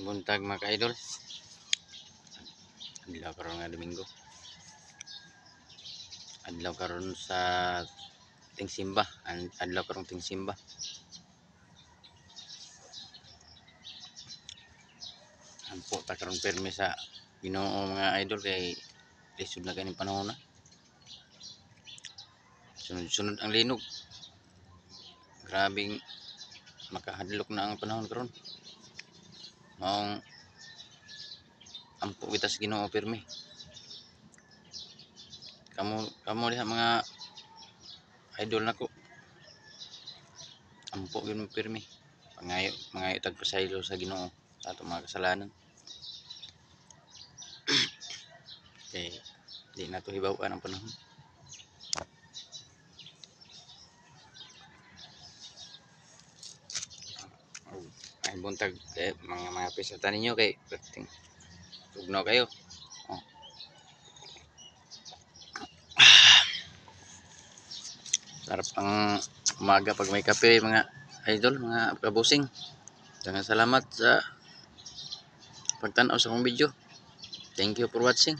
Buntag mga ka-idol. Adlaw karon nga Domingo. Adlaw karon sa tingsimba. Adlaw karon tingsimba. Ampo ta karon permi sa Ginoo mga idol kay lisod na kaning panahon na. Sunod-sunod ang linog. Grabing makahadlok na ang panahon karon. Maong ampo kita sa Ginoo permi. Kamo diha mga idol nako. Ampo gyud mo pirmi. Mangayo tagpasaylo sa Ginoo sa ato mga kasalanan. Kay di na to hibaw-an ang panahon. Ay buntag mga pisata ninyo kay tugnaw kayo. Oh. Sarap ang umaga pag may kape mga idol, mga kabusing. Salamat sa pagtanaw sa akong video. Thank you for watching.